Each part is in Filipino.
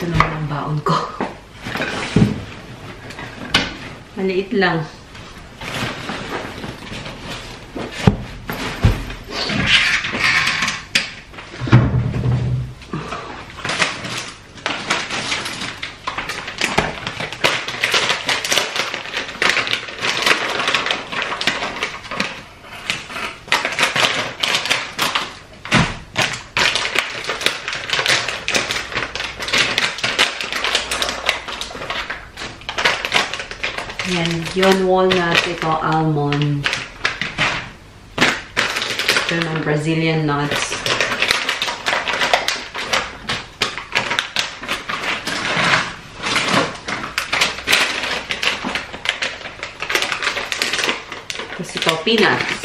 Ito naman ang baon ko. Maliit lang. Yan, yun walnut, ito almond. Ito ng Brazilian nuts. Tapos ito, peanuts.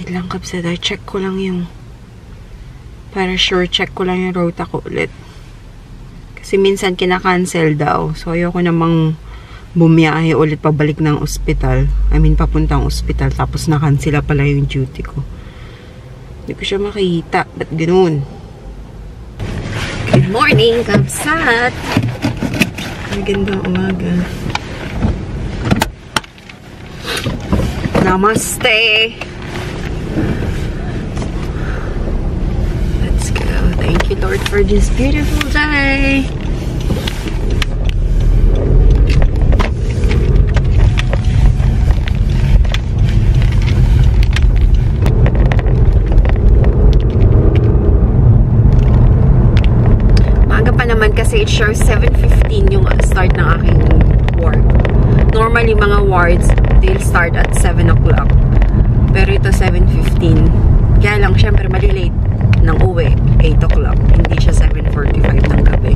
Lang kapsada, check ko lang yung para sure, check ko lang yung rota ko ulit kasi minsan kinakancel daw, so ayoko namang bumiyahe ulit pabalik ng ospital, I mean papuntang ospital tapos nakansela pala yung duty ko. Hindi ko siya makita, ba't ganoon? Good morning kapsat, magandang umaga. Namaste. Thank you, Lord, for this beautiful day. Maaga pa naman kasi it shows 7:15 yung start ng aking work. Normally, mga wards, they'll start at 7 o'clock. Pero ito 7:15. Kaya lang, syempre, malilate ng uwi, 8 o'clock. Hindi siya 7:45 ng gabi.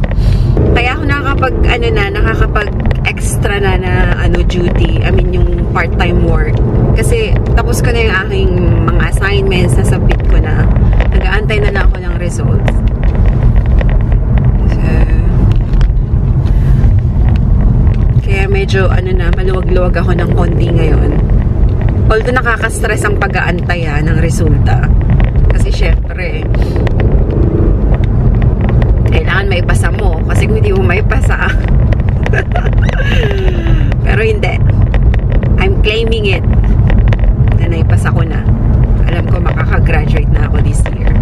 Kaya ako nakakapag-extra na duty. I mean, yung part-time work. Kasi, tapos ko na yung aking mga assignments, nasubmit ko na. Nag-aantay na lang ako ng results. So, kaya medyo, maluwag-luwag ako ng konti ngayon. Although nakaka-stress ang pag-aantay ng resulta. Kasi syempre, kailangan maipasa mo. Kasi kung hindi mo maipasa, pero hindi. I'm claiming it na naipasa ko na. Alam ko makaka-graduate na ako this year.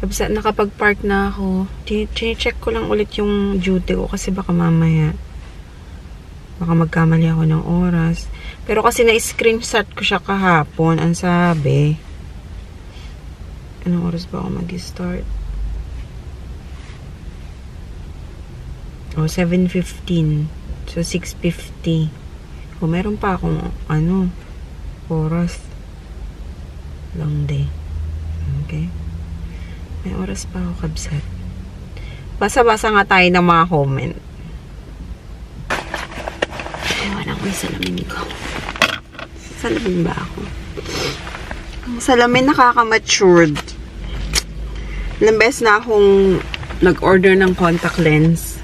Kapsa nakapag-park na ako. Check ko lang ulit yung duty ko kasi baka mamaya baka magkamali ako ng oras. Pero kasi na-screenshot ko siya kahapon. Ang sabi, anong oras ba ako mag-start? Oh, 7:15. So, 6:50. Oh, meron pa akong, oras. Long day. Okay? May oras pa ako, kabsat. Basa-basa nga tayo ng mga comment. May salamin ko. Salamin ba ako? Ang salamin nakaka-matured. Ilang beses na akong nag-order ng contact lens.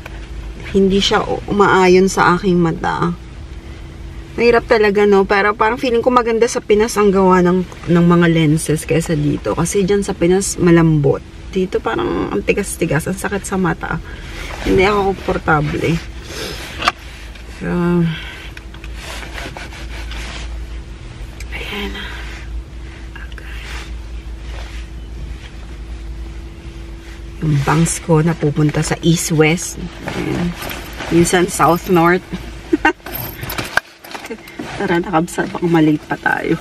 Hindi siya umaayon sa aking mata. Mahirap talaga, no? Pero parang feeling ko maganda sa Pinas ang gawa ng mga lenses kaysa dito. Kasi dyan sa Pinas malambot. Dito parang ang tigas-tigas. Ang sakit sa mata. Hindi ako komportable. So, yung bangs ko na pupunta sa east-west. Minsan south-north. Tara, nakabsat. Baka malate pa tayo.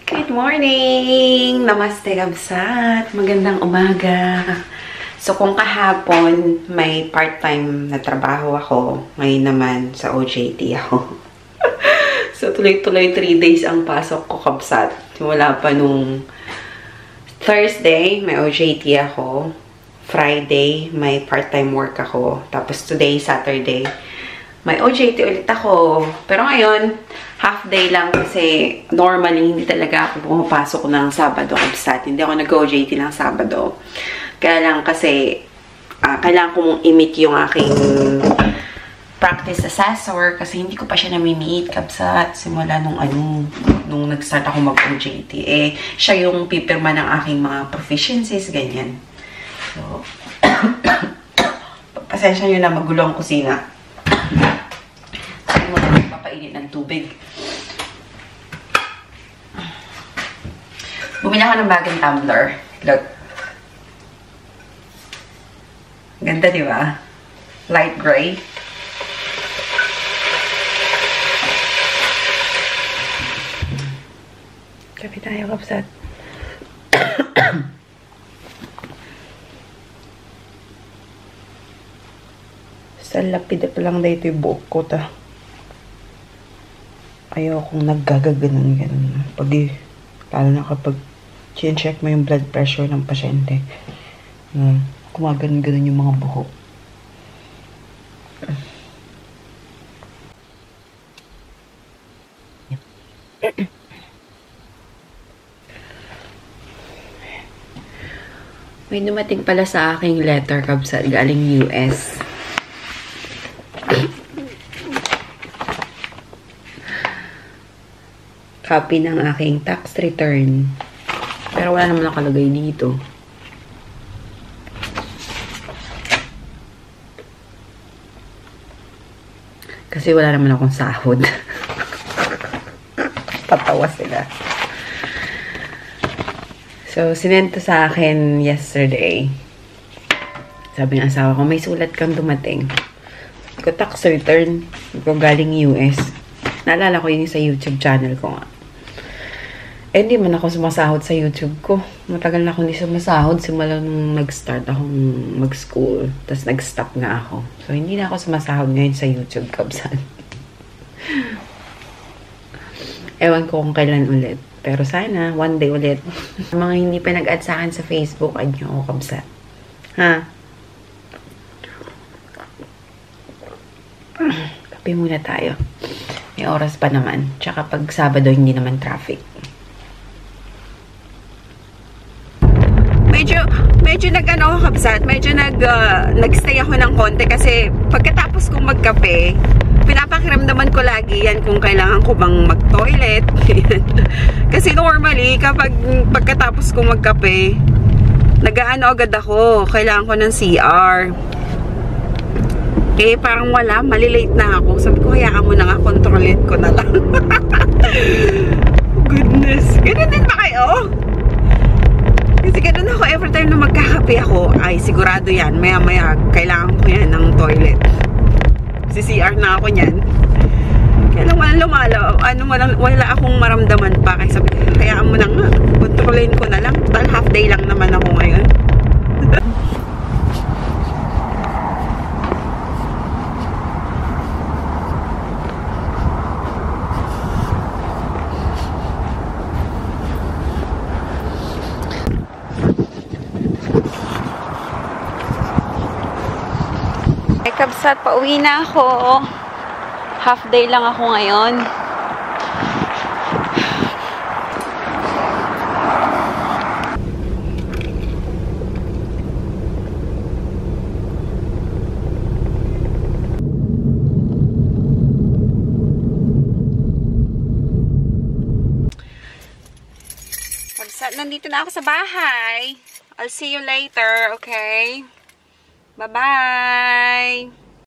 Good morning. morning! Namaste kabsat! Magandang umaga! So, kung kahapon may part-time na trabaho ako, ngayon naman sa OJT ako. So, tuloy-tuloy 3 days ang pasok ko kabsat. Simula pa nung Thursday, may OJT ako. Friday, may part-time work ako. Tapos today, Saturday, may OJT ulit ako. Pero ngayon, half day lang kasi normally hindi talaga ako pumapasok ng Sabado kabsat. Hindi ako nag-OJT ng Sabado. Kaya lang kasi kailangan kong i-meet yung aking practice assessor kasi hindi ko pa siya nami-meet kabsat simula nung nag-start ako mag-OJT. Eh, siya yung pipirma ng aking mga proficiencies, ganyan. So, pasensya nyo na magulo ang kusina. Sabi mo na papainit ng tubig. Bumili ako ng bagong tumbler. Look. Ganda, di ba? Light gray. Kapi tayo, kapsat. Sa lapid pa lang dito yung buhok ko, ta. Ayaw akong naggagaganon-ganon. Lalo na kapag check mo yung blood pressure ng pasyente. Kumaganon-ganon yung mga buhok. May dumating pala sa aking letter, kabsat, galing US. Copy ng aking tax return. Pero wala naman nakalagay dito. Kasi wala naman akong sahod. Patawa sila. So, sinend to sa akin yesterday. Sabi ng asawa ko, may sulat kang dumating. Ko tax return. Ko galing US. Naalala ko yun sa YouTube channel ko nga. Eh, hindi man ako sumasahod sa YouTube ko. Matagal na ako hindi sumasahod. Simula nung nag-start akong mag-school. Tapos nag-stop nga ako. So, hindi na ako sumasahod ngayon sa YouTube, kabsat. Ewan ko kung kailan ulit. Pero sana, one day ulit. Mga hindi pa nag-add sa akin sa Facebook, add nyo ako, kabsat. Ha? Kape muna tayo. May oras pa naman. Tsaka pag Sabado, hindi naman traffic. Medyo nag-ano ako, kabsat. Medyo nag-stay ako ng konti kasi pagkatapos kong magkape, pinapakiramdaman ko lagi yan kung kailangan ko bang mag-toilet. Kasi normally, pagkatapos kong magkape, nag-aano agad ako. Kailangan ko ng CR. Eh, parang wala. Malilate na ako. Sabi ko, hayaan mo na nga. Kontrolin ko na lang. Goodness. Ganun din ba kayo? Kasi ganun ako. Every time na magkakape ako, ay sigurado yan. Maya-maya, kailangan ko yan ng toilet. CR na ako niyan. Kaya lang wala akong maramdaman pa. Kaya sabi ko, hayaan mo na nga. Kontrolin ko na lang. Total half day lang naman ako ngayon. Kabsat, pauwi na ako. Half day lang ako ngayon. Kabsat, nandito na ako sa bahay. I'll see you later, okay? Bye-bye!